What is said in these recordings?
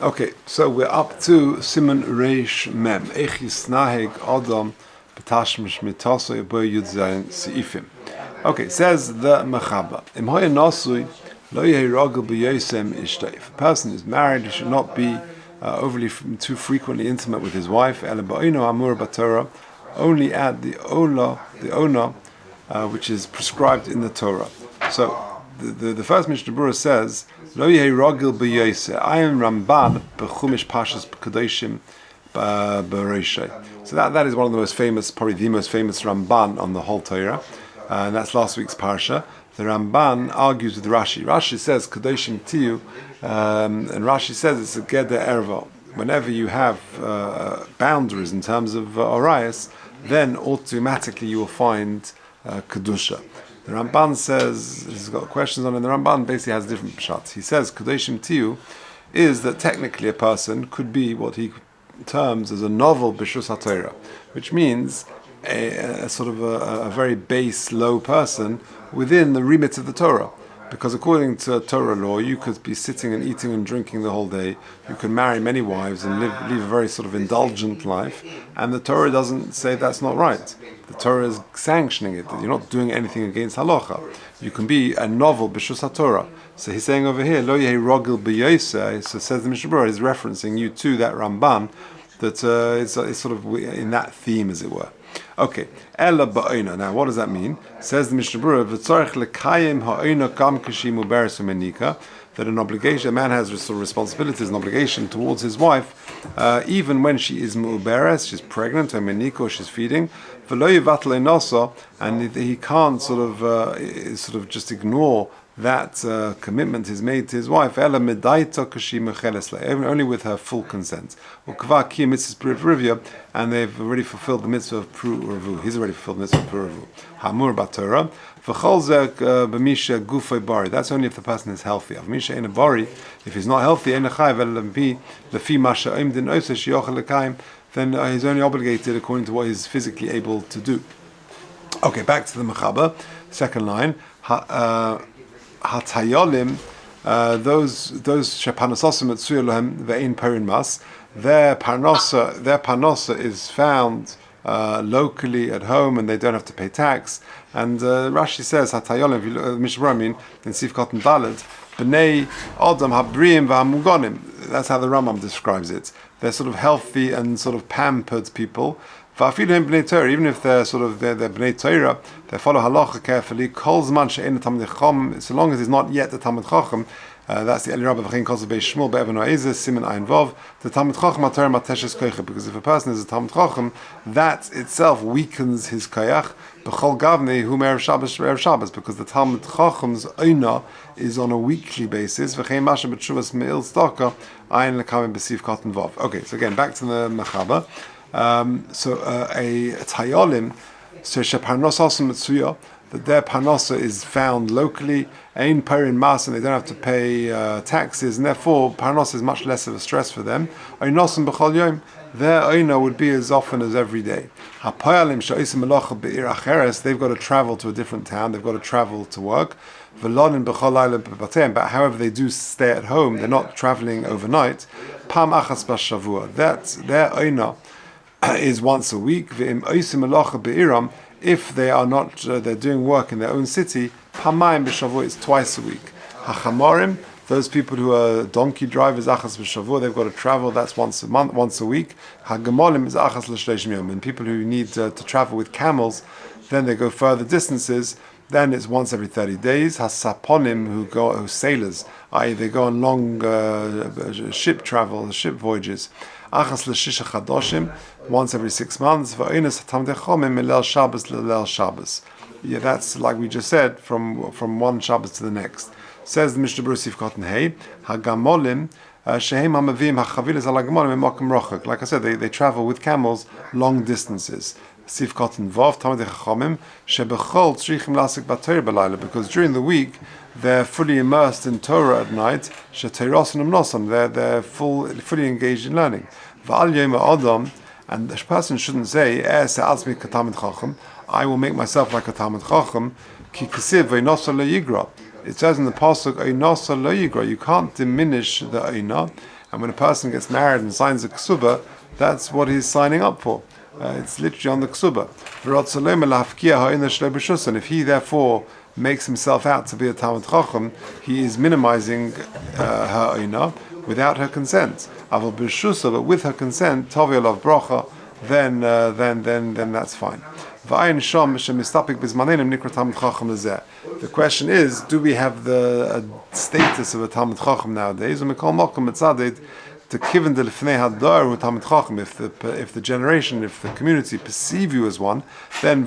Okay, so we're up to Siman Reish Mem. Echis Naheg Adam Betashmish Mitaso Yabo Yud Zayin Seifim. Okay, says the Mechaba. Im Hoya Nasui Lo Yehi Ragel B'Yosem Ishtay. If a person is married, he should not be too frequently intimate with his wife. Ela Ba'ino Amur B'Torah, only at the Ona, which is prescribed in the Torah. So the first Mishnah Berurah says, Lo yehi ragil b'yoseh. I am Ramban b'chumish pashas b'kadoshim b'reishei. So that is one of the most famous, probably the most famous Ramban on the whole Torah, and that's last week's parsha. The Ramban argues with Rashi. Rashi says kadoshim tiyu, and Rashi says it's a geder erva. Whenever you have boundaries in terms of orayos, then automatically you will find kedusha. The Ramban says, he's got questions on it, and the Ramban basically has different pshat. He says, Kadoshim Tiyu is that technically a person could be what he terms as a novel B'Shus HaTorah, which means a sort of a very base, low person within the remit of the Torah. Because according to Torah law, you could be sitting and eating and drinking the whole day, you can marry many wives and live a very sort of indulgent life, and the Torah doesn't say that's not right. The Torah is sanctioning it, that you're not doing anything against halacha. You can be a novel b'shus haTorah. So he's saying over here, Lo yehi rogil b'yoseh, so says the Mishnah Berurah, is referencing you to that Ramban, that is sort of in that theme, as it were. Okay, Ella ba'oina. Now, what does that mean? Says the Mishnah Berurah, V'tzorech lekayim ha'oina gam k'shi muberes u'menika, that an obligation, a man has sort of responsibilities, an obligation towards his wife, even when she is muberes, she's pregnant, or menika, or she's feeding, v'lo yivatel einoso, and he can't sort of just ignore that commitment is made to his wife, ela medaita kashi mecheles le, only with her full consent. Ukva ki mitzvah prurivya, and they've already fulfilled the mitzvah of pruravu. He's already fulfilled the mitzvah of pruravu. Hamur b'Torah v'chol zeh b'misha gufay bari. That's only if the person is healthy. B'misha ein bari, if he's not healthy, ein chayav el lefi masha oimdin osa shiyochel lekayim, then he's only obligated according to what he's physically able to do. Okay, back to the Mechaba, second line. Hatayolim, those shepanososim etzuya lohem ve'in perin mas, their parnosa is found locally at home, and they don't have to pay tax. And Rashi says hatayolim, if you look at Mishnah Berurah in Sifkat and Dalet, b'nei adam habriim v'hamugonim. That's how the Rambam describes it. They're sort of healthy and sort of pampered people. Even if they're sort of they're Bnei Torah, they follow halacha carefully. Kol zman she'ein Talmid Chacham, so long as he's not yet the Talmid Chacham. That's the Eli Rabbi v'chein kol zebei Shmuel be'evan ha'ezes siman ayin vav. The Talmid Chacham atar mateshes koyach, because if a person is a Talmid Chacham, that itself weakens his koyach. B'chol gavnei hu me'erev Shabbos, because the Talmid Chacham's oina is on a weekly basis. V'chein masha b'tshuvas me'il tzedakah ayin lekamim b'sif katan vav. Okay, so again back to the Mechaba. A tayolim, so sheparnosasim etzuya, that their parnosa is found locally, ein perin mas, and they don't have to pay taxes, and therefore parnosa is much less of a stress for them. Oinosim b'chol yom, their oina would be as often as every day. Hapayalim she'osim melacha be'ir acheres, they've got to travel to a different town, they've got to travel to work. V'lonin b'chol layla b'bateim, but however they do stay at home, they're not traveling overnight. Pam achas b'shavua, that's their oina is once a week. If they are not, they're doing work in their own city, pamayim b'shavua is twice a week. Hachamorim, those people who are donkey drivers, achas b'shavua, they've got to travel. That's once a month, once a week. Hagemolim is achas l'shleishim yom, and people who need to travel with camels, then they go further distances. Then it's once every 30 days. Hasaponim, who sailors, i.e. they go on long ship voyages. Achas l'shisha chadoshim, once every 6 months. V'oinas hatamdei chomim milel Shabbos l'lel Shabbos. Yeah, that's like we just said, from one Shabbos to the next. Says the Mishnah Berurah Sifkat and Hey, Hagamolim shehem hamavim hachavilas al hagamolim emakom rochak. Like I said, they travel with camels long distances. Sifkat and Vav tamdei chachomim shebechol tzrichim lasik b'Torah b'layla, because during the week they're fully immersed in Torah at night. Sheteirosin umnosan, they're fully engaged in learning. V'al yom adam, and the person shouldn't say, I will make myself like a Talmid Chacham. Ki kasiv ve'inosa lo yigra. It says in the pasuk, "Einosa lo yigra." You can't diminish the eina, And when a person gets married and signs a ksuba, that's what he's signing up for. It's literally on the ksuba. And if he therefore makes himself out to be a Talmid Chacham, he is minimizing her oina without her consent. But with her consent, Toviel of bracha, then that's fine. The question is, do we have the status of a Talmid Chacham nowadays? To kiven the lifnei hadar hu Talmid Chacham. If the generation, if the community perceive you as one, then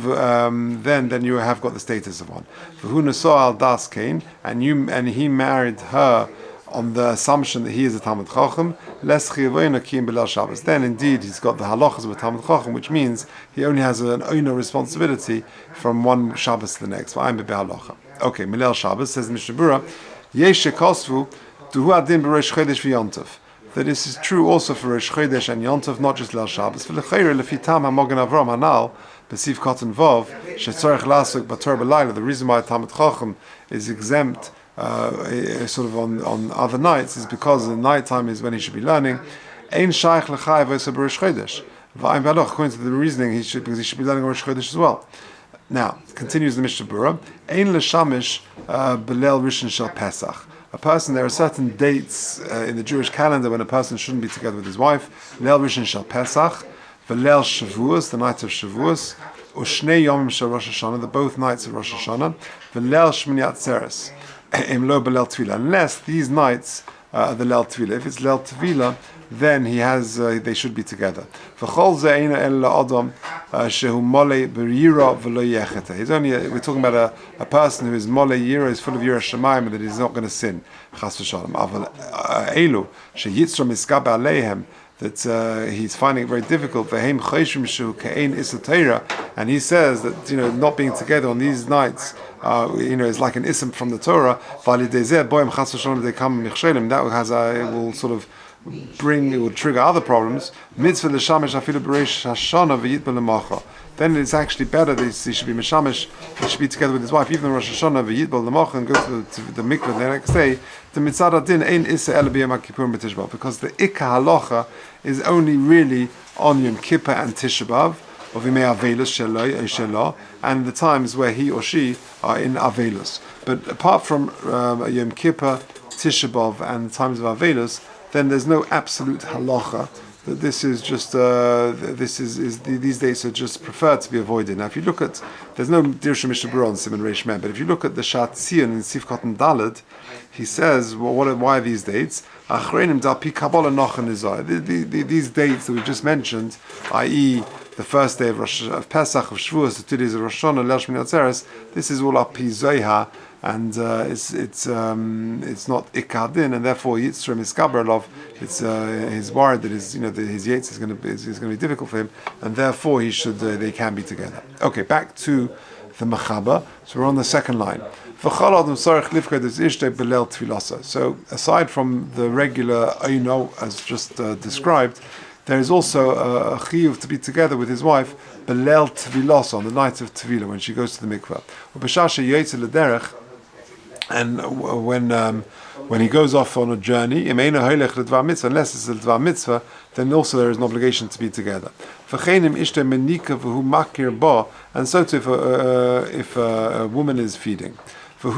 you have got the status of one. V'hu nasa al das kain, and he married her on the assumption that he is a Talmid Chacham. Les chiyavoyna kiyim b'leil Shabbos. Then indeed he's got the halachas of a Talmid Chacham, which means he only has an owner responsibility from one Shabbos to the next. V'ayim b'halacha. Okay, Milel Shabbos says the Mishnah Berurah, yesh shekosvu duhu adin b'Rosh Chodesh v'Yontif. That this is true also for Rosh Chodesh and Yontov, not just Leil Shabbos. For l'chayre lefitam hamogen Avram hanal b'siv cotton vov shetzorich lasuk bator b'layla. The reason why Talmid Chacham is exempt sort of on other nights is because the night time is when he should be learning. Ein shaykh l'chay v'osa b'Rosh Chodesh. V'ayim b'aloch, according to the reasoning, because he should be learning Rosh Chodesh as well. Now continues the Mishnah Berurah. Ein l'shamish b'leil rishon shel Pesach. A person, there are certain dates in the Jewish calendar when a person shouldn't be together with his wife. Leil Rishon Shel Pesach, V'leil Shavuos, the night of Shavuos, U'shnei Yomim Shel Rosh Hashanah, the both nights of Rosh Hashanah, V'leil Shmini Atzeres, Im Lo B'leil Tvila. Unless these nights are the Leil Tvila. If it's Leil Tvila, then they should be together. V'chol ze eina el la'adam shehu mole b'yira v'lo yecheta. We're talking about a person who is mole yira, is full of yira shamayim, and that he's not going to sin. Chas v'shalom. Aval elu sheyitzra miskab aleihem, that he's finding it very difficult. V'heim chayshim shehu ke'ein isotera, and he says that not being together on these nights is like an ism from the Torah. V'alidezeh boim chas v'shalom they come michshelim. That will sort of it will trigger other problems. Mitzvah l'shamish afilu b'reish hashana v'yitbel l'macha. Then it's actually better that he should be mishamish, he should be together with his wife, even in Rosh Hashanah v'yitbel l'macha, and go to the mikveh the next day. The mitzad adin ein issa ela b'yom HaKippur b'Tishbav, because the ikka halacha is only really on Yom Kippur and Tisha B'av, of Yimei Avelus shelo, and the times where he or she are in Avelus. But apart from Yom Kippur, Tisha B'av, and the times of Avelus, then there's no absolute halacha that this is just these dates are just preferred to be avoided. Now, if you look at, there's no Dirsha Mishnah Berurah on Siman Reish Mem, but if you look at the Shat Tzion in Sifkat and Daled, he says, why are these dates? Achreinim dal pi Kabbalah Nochen Nizar. These dates that we just mentioned, i.e., the first day of Pesach, of Shavuos, the 2 days of Rosh Hashanah, Leil Shmini Atzeres, this is all up pi Zohar, and it's not ikadin, and therefore Yitzram is Gabrelov. He's worried that his Yetz is going to be difficult for him, and therefore they can be together. Okay, back to the Mechaba. So we're on the second line. So aside from the regular Eino as just described, there is also a chiyuv to be together with his wife B'leil Tvilos, on the night of Tvila, when she goes to the mikveh. And when he goes off on a journey, unless it's a Dvar Mitzvah, then also there is an obligation to be together. And so too if a woman is feeding. If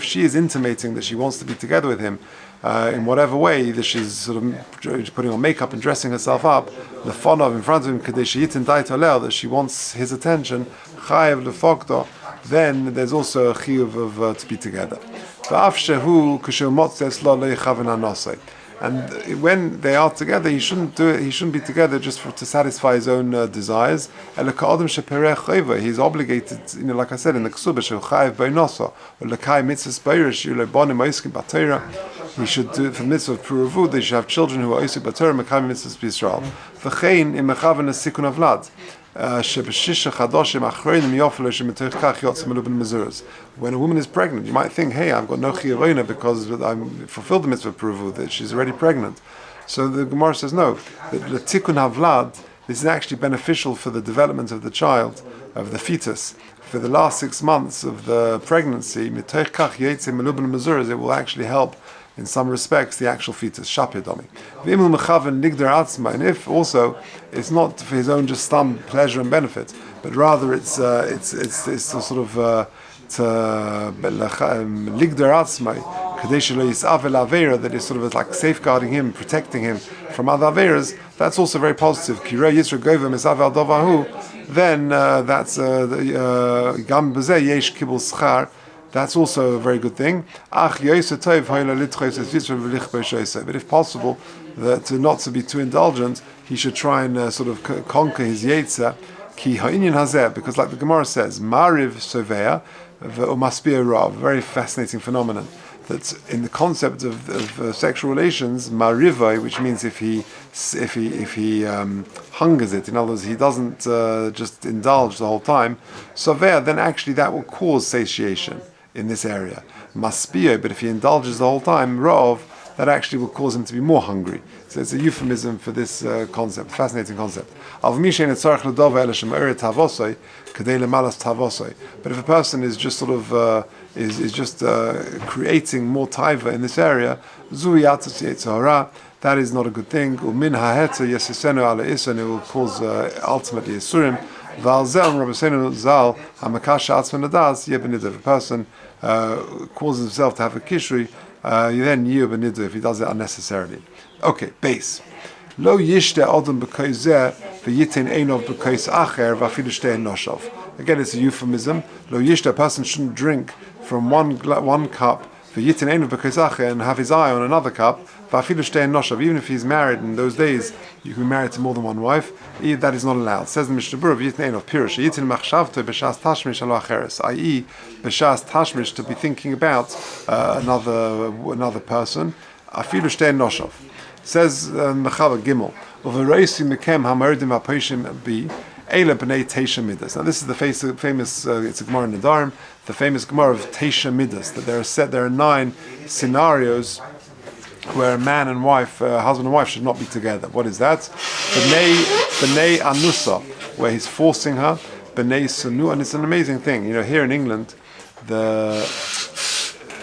she is intimating that she wants to be together with him in whatever way, that she's sort of putting on makeup and dressing herself up, the fun of in front of him, that she wants his attention, then there's also a chiyuv of to be together. And when they are together, he shouldn't do it. He shouldn't be together just to satisfy his own desires. He's obligated, like I said in the Ksubah, he should do it for the mitzvah of Puravu. They should have children who are Isuk Batorah, Mekayim mitzvahs b'Yisrael. V'chein im mechaven sikun avlad. When a woman is pregnant, you might think, hey, I've got no chiyavona because I've fulfilled the mitzvah of Puravu, that she's already pregnant. So the Gemara says no, that the tikkun havlad this is actually beneficial for the development of the child, of the fetus. For the last 6 months of the pregnancy, it will actually help in some respects the actual fetus. And if also it's not for his own just some pleasure and benefit, but rather it's sort of that is sort of like safeguarding him, protecting him from other averas. That's also very positive. Then that's that's also a very good thing. But if possible, not to be too indulgent, he should try and sort of conquer his yetzer. Because like the Gemara says, Mariv Sovea must be a Rav, very fascinating phenomenon. That in the concept of sexual relations, Marivai, which means if he hungers it, in other words, he doesn't just indulge the whole time, Sovea, then actually that will cause satiation in this area. Maspio, but if he indulges the whole time, Rav, that actually will cause him to be more hungry. So it's a euphemism for this concept, fascinating concept. But if a person is just sort of creating more taiva in this area, that is not a good thing. It will cause ultimately isurim. If a person causes himself to have a kishri, then if he does it unnecessarily. Okay, base. Lo yishte adam b'koizeh v'yitin einov b'koiz acher v'afilu shtei noshav. Again, it's a euphemism. Lo yishte, a person shouldn't drink from one cup v'yitin einov b'koiz acher and have his eye on another cup v'afilu shtei noshav. Even if he's married in those days, you can be married to more than one wife. That is not allowed. It says the Mishnah Berurah v'yitin einov pirush yitin machshavto b'shas tashmish alo acheres, i.e. b'shas tashmish, to be thinking about another person. Afilu shtei noshav. Says Mechava Gimel, Uveroisi Mekem Hamardim Aposhim Bi Eila Bnei Teisha Midas. Now this is the famous it's a Gemara in Nedarim, the famous Gemara of Teisha Midas, that there are 9 scenarios where a man and wife, husband and wife, should not be together. What is that? Bnei Anusa, where he's forcing her. Bnei Sunu, and it's an amazing thing. You know, here in England, the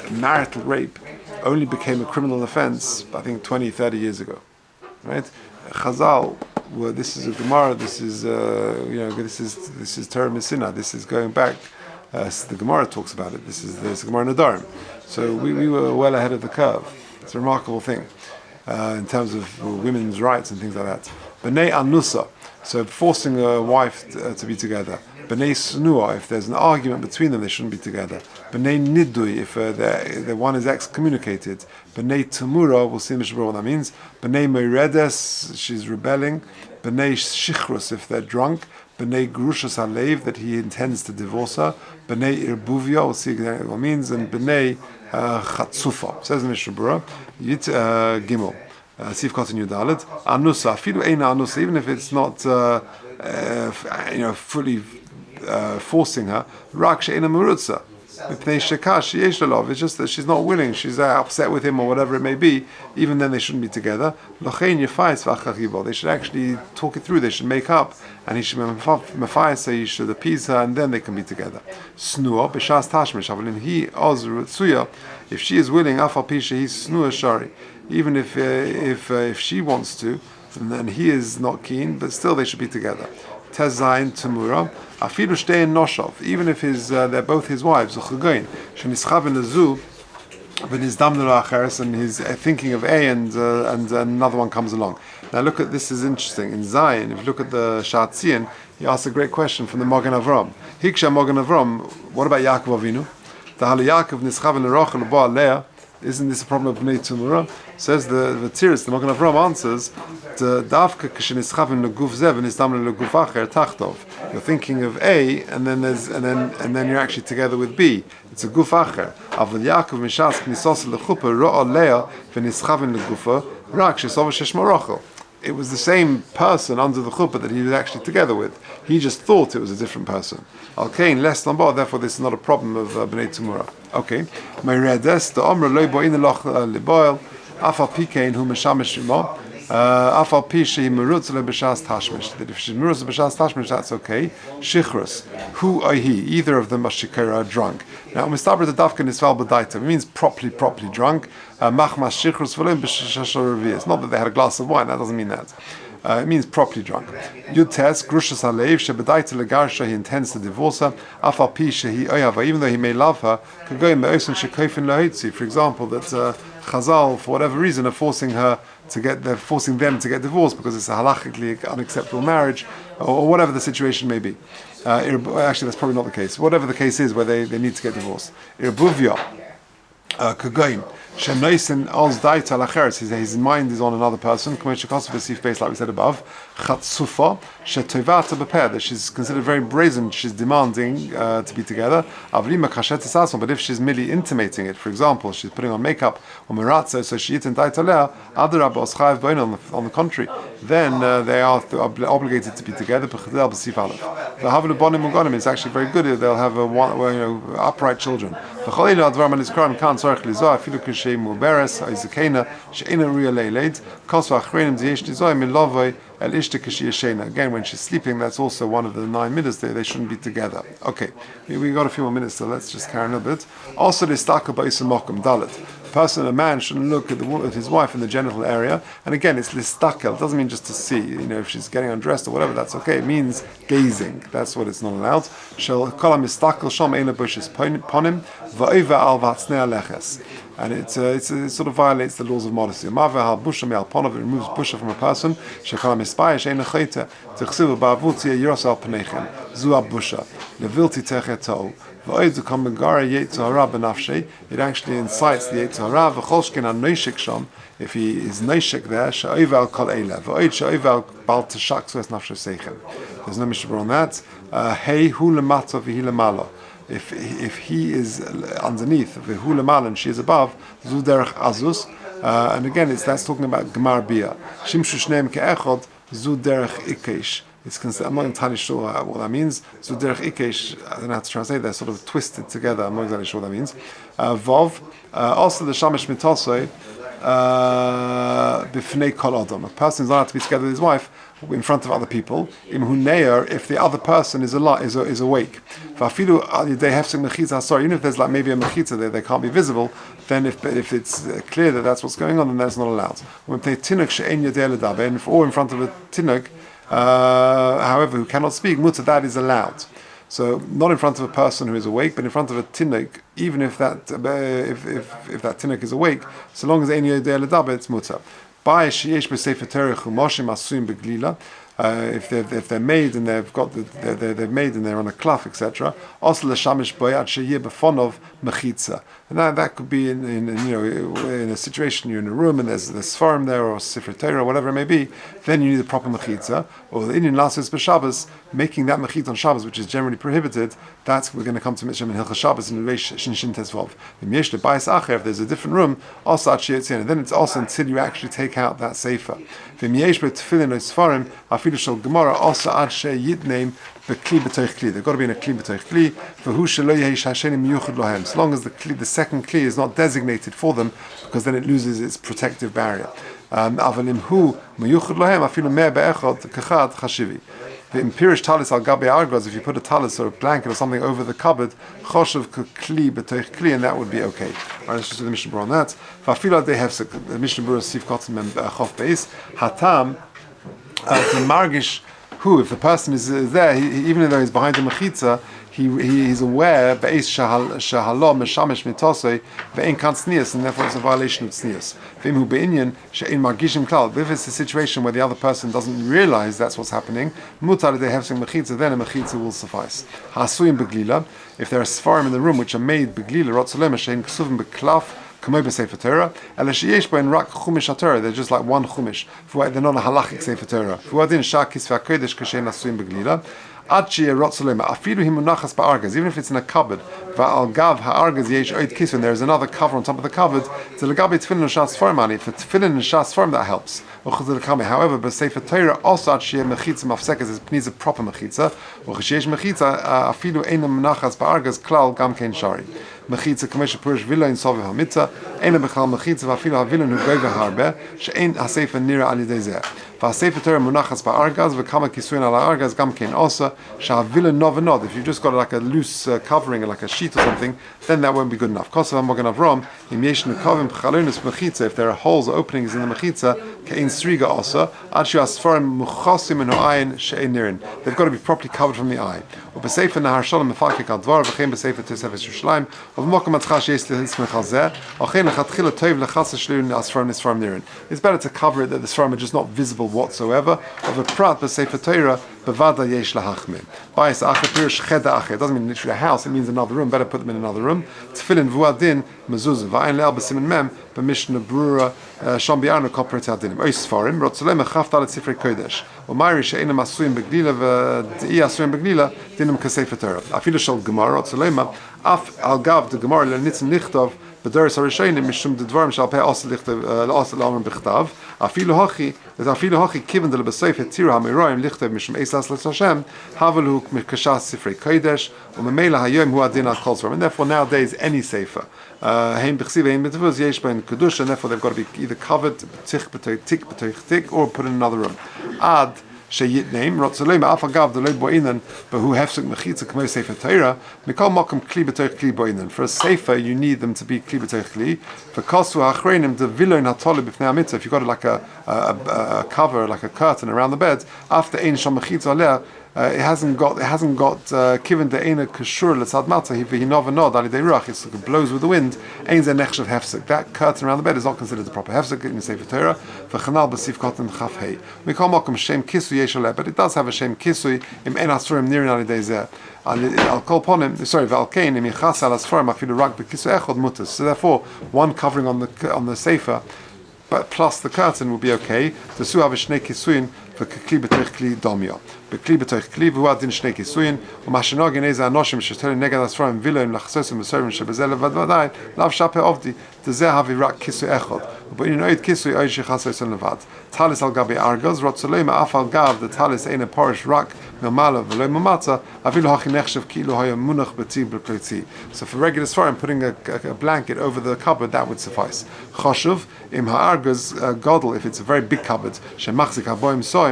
marital rape only became a criminal offense, I think 20, 30 years ago, right? Chazal, this is a Gemara, this is Torah Messina, this is going back, the Gemara talks about it, there's a Gemara Nedarim. So we were well ahead of the curve. It's a remarkable thing in terms of women's rights and things like that. B'nei Anusa, so forcing a wife to be together. B'nei Snua, if there's an argument between them, they shouldn't be together. B'nei Nidui, if the one is excommunicated. B'nei Tamura, we'll see in Mishnah what that means. B'nei Meiredes, she's rebelling. B'nei Shichrus, if they're drunk. B'nei Grushas Halev, that he intends to divorce her. B'nei Irbuvia, we'll see exactly what it means. And B'nei Chatzufa, says in Mishnah Berurah, Yit Gimel. Sif Kotin Yudalit. Anusa, filu eina anusa, even if it's not fully forcing her, Rak she'ena murutza. It's just that she's not willing, she's upset with him or whatever it may be. Even then they shouldn't be together. They should actually talk it through, they should make up, and he should so he should appease her, and then they can be together. Snua b'shas tashmish, if she is willing, shari, even if she wants to, and then he is not keen, but still they should be together. Tezayin Tamura, Afilu Shtein Noshav, even if they're both his wives, Uchugoin, Shenischav in the zoo, but his Damnul Acheres, and he's thinking of A, and another one comes along. Now look at this, is interesting. In Zion, if you look at the Shatzion, he asks a great question from the Magen Avram. Hiksha Magen Avram, what about Yaakov Avinu? Tahal Yaakov Nischav in the Rochel Ba Leah. Isn't this a problem of Bnei Tumura? Says the Tiris, the Magen Avram answers, you're thinking of A, and then you're actually together with B. It's a guf acher. It was the same person under the chuppah that he was actually together with. He just thought it was a different person. Al-Kain, less than bar, therefore this is not a problem of Bnei Tumura. Okay. Afal pishi merutz lebeshas tashmish. That if she's merutz lebeshas tashmish, that's okay. Shichrus, who are he? Either of them are shikera, drunk. Now, mistaber the dafkin is valbadaita. It means properly drunk. Machmas shichrus v'lim b'shashar revius. It's not that they had a glass of wine. That doesn't mean that. It means properly drunk. Yud tes grushas halev shebedaita legarsha. He intends to divorce her. Afal pi shehi oyava. Even though he may love her, could go in me'osin shekofin lahitzi. For example, that Chazal, for whatever reason, are forcing them to get divorced because it's a halachically unacceptable marriage, or whatever the situation may be. Actually, that's probably not the case. Whatever the case is, where they need to get divorced. Irbuvya, Kagoin. His mind is on another person. Like we said above, that she's considered very brazen. She's demanding to be together. But if she's merely intimating it, for example, she's putting on makeup or meratza, so she on the contrary, then they are obligated to be together. The Havlu is actually very good. They'll have upright children. Muberes, Isakena, Sheina Ria Leiled, Kosva Achrenim Ziesh Nizoy Milovoi, El Ishta Kashiyashena. Again, when she's sleeping, that's also one of the 9 minutes there. They shouldn't be together. Okay, we got a few more minutes, so let's just carry on a bit. Also, this Takabaisimokum Dalit. A man shouldn't look at his wife in the genital area, and again, it's listakel. It doesn't mean just to see. If she's getting undressed or whatever, that's okay. It means gazing. That's what it's not allowed. Shall kolam listakel shom eina bushes ponim va'eva al vatznei aleches. And it sort of violates the laws of modesty. Mave hal busha me'al ponov, it removes busha from a person. Shekala mispaya she'ena chayte tichsivu ba'avutzi yiros al pnechem zu busha levilti techeto. It actually incites the Yetzer Hara. If he is noishik there, there's no mishnah on that. Hey hu lemato v'hi lemalo. If he is underneath, v'hu lemalo, and she is above, zu derech azus. And again, that's talking about gemar bia. Shimshu shneim ke'echod zu derech ikesh. I'm not entirely sure what that means. So derech ikesh, I don't know how to translate. They're sort of twisted together. I'm not exactly sure what that means. Vov, also the shamish mitosoi b'fnei kol adam. A person is not allowed to be together with his wife in front of other people. If the other person is awake. Even if there's like maybe a mechitza there, they can't be visible. Then if it's clear that that's what's going on, then that's not allowed. Or in front of a tinuk. However, who cannot speak, mutter, that is allowed. So not in front of a person who is awake, but in front of a tinnik, even if that tinnik is awake, so long as any yodei ledaba, it's mutter. By sheyesh b'sefer Torah chumoshim asuim beglila. If they're made and they're made and they're on a cloth, etc. Also l'shamish boyad sheyeh b'fonov mechitza, and that could be in a situation you're in a room and there's sfarim there or sefer Torah or whatever it may be. Then you need a proper mechitza. Or the Indian lasis b'Shabbos, making that mechitza on Shabbos, which is generally prohibited. We're going to come to Mishnah in Hilchos Shabbos in Reish Shin Shin Tesvav. If there's a different room, also and then it's also until you actually take out that sefer. They've got to be in a kli b'toich kli. So long as the second kli is not designated for them, because then it loses its protective barrier. In Pirish talis al gabe argos, if you put a talis or a blanket or something over the cupboard, choshev kli b'toich kli, and that would be okay. Right, let's just do the Mishnah Berurah on that. V'afila they have the Mishnah Berurah Sif Kotzim and Chof Beis Hatam to margish who, if the person is there, even though he's behind the mechitza, he's aware be'es shahalo meshamesh mitosei ve'en kan tznius, and therefore it's a violation of tznius. V'imhu be'inyan she'en margishim klal. If it's a situation where the other person doesn't realize that's what's happening, mutar they have some mechitza, then a mechitza will suffice. Hasuyim beglila. If there are sfarim in the room which are made beglila rotzolem she'en ksuvim beklaf. They're just like one chumish. They're not a halachic sefer Torah. Even if it's in a cupboard, and there's another cover on top of the cupboard, if the tefillin and shas form, that helps. However, but Sefer Torah also it needs a proper mechitza. Mechitza commercial push villa in Sovi Hamitza, Ena Bechal Mechitza, Vafilo Havilan who gave a harbe, Shein Hasefa Nira Ali Dezeh. Vasefa Torah Munachas Ba'argaz, Vakama Kisuin ala Argaz, Gamkein also, Shahavila Novanod. If you've just got like a loose covering, like a sheet or something, then that won't be good enough. Kosav Mogan Avram, Im Yesh Nekavim Pchalunis Mechitza, if there are holes or openings in the Mechitza, Kein Sriga also, Adshu Asfarim Muchosim and Ho'ayin Shein Nirin. They've got to be properly covered from the eye. Ubesefa Nahar Shalom Mefakik Advar, Vachem Besefa Tesefes Yerushalayim, it's better to cover it that the Sfarim are just not visible whatsoever. Of a prat b'sefer Torah bevada yesh lahachmim. Bayis acher pirush cheda acher. It doesn't mean literally a house. It means another room. Better put them in another room. Tefillin vuadin mezuzah va'ayin le'al b'simin mem b'mishnah brura sham bi'arnu koperet adinim. Ois Sfarim rotzolem echafta le tzifrei kodesh. Umayri she'enam asuyim beglila v'dei asuyim beglila dinim k'sefer Torah. Afilu shel gemara rotzolema af al gav the gemara le'nitzin lichtov. B'doros harishayim mishum d'dvarim shal pei asa lichtov asa l'amrim b'chtav. Afilu hachi kiven de lebesayf hetira hamiroyim lichtov mishum esas l'Hashem havalu mikashas sifrei kodesh u'memela hayom hu adin al kol Sfarim. And therefore nowadays any sefer heim b'chsiv heim b'tevuz yesh bein kedusha, and therefore they've got to be either covered tik b'toich or put in another room. Ad sheyit name rotzolem afagav the loy boinan behu hefsek mechitza k'may sefer Torah mikol mokum kli b'toich kli boinan. For a sefer you need them to be kli b'toich kli. For kosu hachreinim the viloin hatoli b'fnei hamitzah. If you've got like a cover, like a curtain around the bed, after ein sham mechitza aleh, it hasn't got kiven the ena kashur letzad matzah hinovanod ali deirach. It blows with the wind. Ein ze nechshav hefsek. That curtain around the bed is not considered the proper hefsek in the Sefer Torah. For chanal b'sif kotten chaf hey. We call mokum shem kisui yeshaleh, but it does have a shem kisui im en asurim nirin ali deizeh. Al kol ponim, sorry, v'alkein im yichas al asfarim afilu rak b'kisui echod mutas. So therefore, one covering on the sefer, but plus the curtain will be okay. The su have a shnei kisuin for kli b'toich kli domyo. Bekli b'toich kli v'hu adin shnei kisuin u'mashenogin eza anoshim sheteli neged asfarim viloim lachsosim v'sorim shebezel levad v'adayin lav shape ovdi dezeh havi rak kisui echod. But in oid kisui oid shechas oison levad. Talis al gabi argos rotzolema af al gav the talis ein a porish rak milmala v'loy mamata avilu hachi nechshav kilu haya munach b'ti b'klotzi. So for regular Sfarim, putting a blanket over the cupboard, that would suffice. Choshuv im ha'argos godel, if it's a very big cupboard, shemachzik haboim soim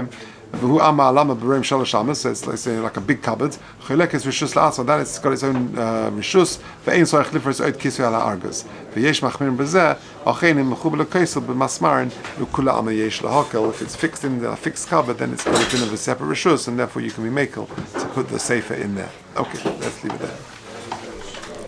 v'hu ama alama b'reim shalosh amas, so it's like a big cupboard. Cholekes rishus la'atzma, then it's got its own rishus. Ve'ein soich lifers oid kisui ala argos. Ve'yesh machmirin b'zeh achenim mechu b'lekoisel b'masmarin v'kula ama yesh lahakel. If it's fixed in the fixed cupboard, then it's got a din of a separate rishus, and therefore you can be makel to put the sefer in there. Okay, let's leave it there.